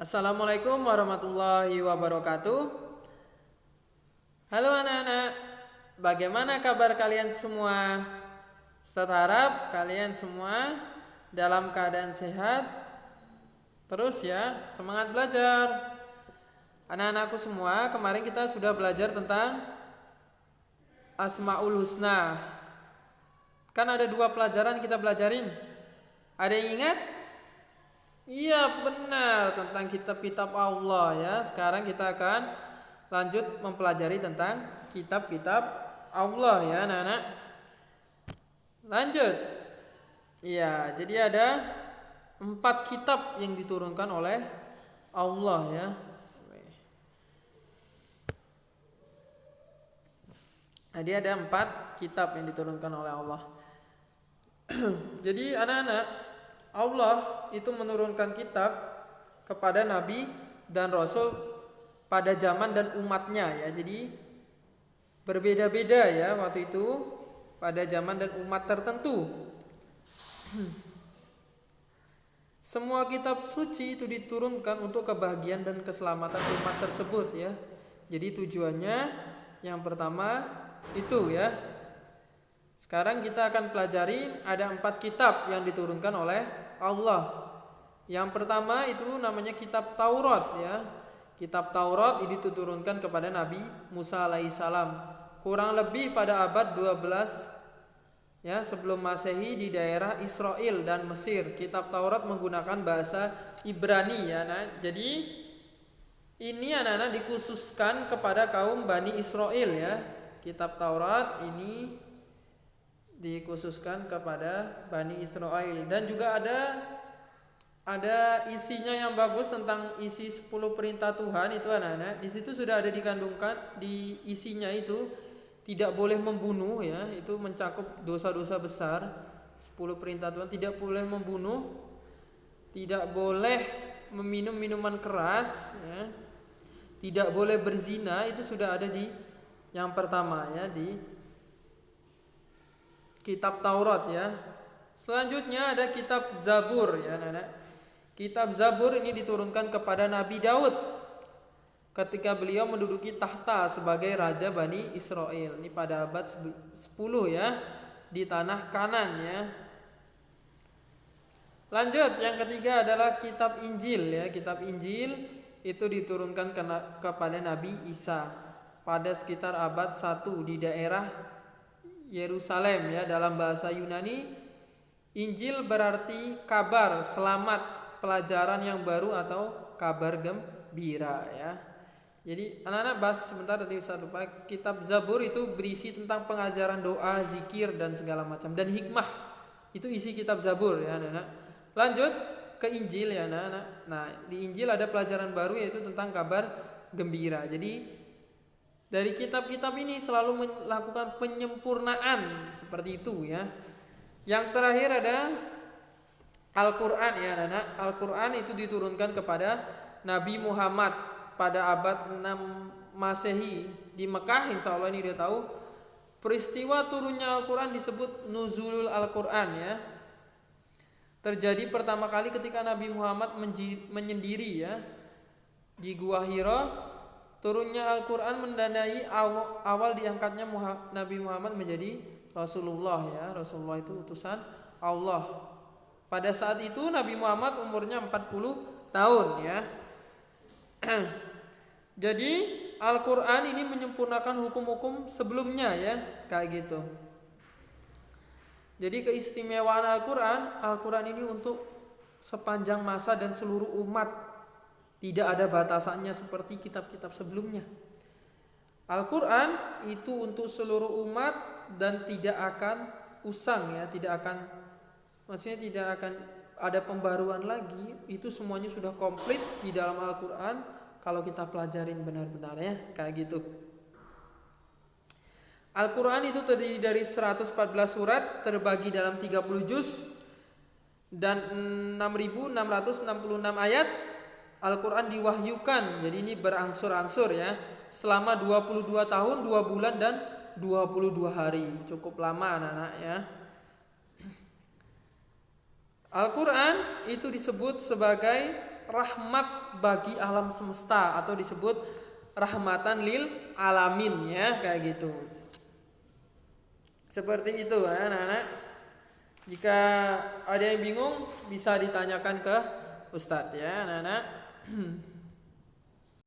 Assalamualaikum warahmatullahi wabarakatuh. Halo anak-anak, bagaimana kabar kalian semua? Ustaz harap kalian semua dalam keadaan sehat. Terus ya, semangat belajar. Anak-anakku semua, kemarin kita sudah belajar tentang Asmaul Husna. Kan ada 2 pelajaran kita belajarin. Ada yang ingat? Iya benar, tentang kitab-kitab Allah ya. Sekarang kita akan lanjut mempelajari tentang kitab-kitab Allah ya anak-anak. Lanjut. Iya, jadi ada 4 kitab yang diturunkan oleh Allah ya. Jadi ada 4 kitab yang diturunkan oleh Allah. Jadi anak-anak, Allah itu menurunkan kitab kepada Nabi dan Rasul pada zaman dan umatnya ya. Jadi berbeda-beda ya waktu itu pada zaman dan umat tertentu. Semua kitab suci itu diturunkan untuk kebahagiaan dan keselamatan umat tersebut ya. Jadi tujuannya yang pertama itu ya. Sekarang kita akan pelajari ada 4 kitab yang diturunkan oleh Allah. Yang pertama itu namanya kitab Taurat ya. Kitab Taurat ini diturunkan kepada Nabi Musa alaihissalam kurang lebih pada abad 12 ya sebelum Masehi di daerah Israel dan Mesir. Kitab Taurat menggunakan bahasa Ibrani ya. Nah, jadi ini anak-anak dikhususkan kepada kaum Bani Israel ya. Kitab Taurat ini dikhususkan kepada Bani Israel dan juga ada isinya yang bagus tentang isi 10 perintah Tuhan itu anak-anak. Di situ sudah ada dikandungkan di isinya itu tidak boleh membunuh ya, itu mencakup dosa-dosa besar. 10 perintah Tuhan, tidak boleh membunuh, tidak boleh meminum minuman keras ya, tidak boleh berzina, itu sudah ada di yang pertama ya di kitab Taurat ya. Selanjutnya ada kitab Zabur ya anak-anak. Kitab Zabur ini diturunkan kepada Nabi Daud ketika beliau menduduki tahta sebagai raja Bani Israel. Ini pada abad 10 ya di tanah Kanan ya. Lanjut, yang ketiga adalah kitab Injil ya. Kitab Injil itu diturunkan kepada Nabi Isa pada sekitar abad 1 di daerah Yerusalem ya. Dalam bahasa Yunani Injil berarti kabar selamat, pelajaran yang baru atau kabar gembira ya. Jadi anak-anak bahas sebentar tadi saya lupa. Kitab Zabur itu berisi tentang pengajaran doa, zikir dan segala macam dan hikmah. Itu isi kitab Zabur ya anak-anak. Lanjut ke Injil ya anak-anak. Nah, di Injil ada pelajaran baru yaitu tentang kabar gembira. Jadi dari kitab-kitab ini selalu melakukan penyempurnaan seperti itu ya. Yang terakhir ada Al-Quran ya anak-anak. Al-Quran itu diturunkan kepada Nabi Muhammad pada abad 6 Masehi di Mekah. Insya Allah ini dia tahu. Peristiwa turunnya Al-Quran disebut Nuzulul Al-Quran ya. Terjadi pertama kali ketika Nabi Muhammad menyendiri ya di Gua Hira. Turunnya Al-Quran mendanai awal diangkatnya Nabi Muhammad menjadi Rasulullah ya. Rasulullah itu utusan Allah. Pada saat itu Nabi Muhammad umurnya 40 tahun ya. Jadi Al-Quran ini menyempurnakan hukum-hukum sebelumnya ya. Kayak gitu. Jadi keistimewaan Al-Quran ini untuk sepanjang masa dan seluruh umat. Tidak ada batasannya seperti kitab-kitab sebelumnya. Al-Quran itu untuk seluruh umat dan tidak akan usang ya, tidak akan ada pembaruan lagi. Itu semuanya sudah komplit di dalam Al-Quran kalau kita pelajarin benar-benar ya, kayak gitu. Al-Quran itu terdiri dari 114 surat terbagi dalam 30 juz dan 6.666 ayat. Al-Quran diwahyukan, jadi ini berangsur-angsur ya, selama 22 tahun, 2 bulan dan 22 hari. Cukup lama anak-anak ya. Al-Quran itu disebut sebagai rahmat bagi alam semesta atau disebut rahmatan lil alamin ya, kayak gitu. Seperti itu ya anak-anak. Jika ada yang bingung bisa ditanyakan ke Ustadz ya anak-anak.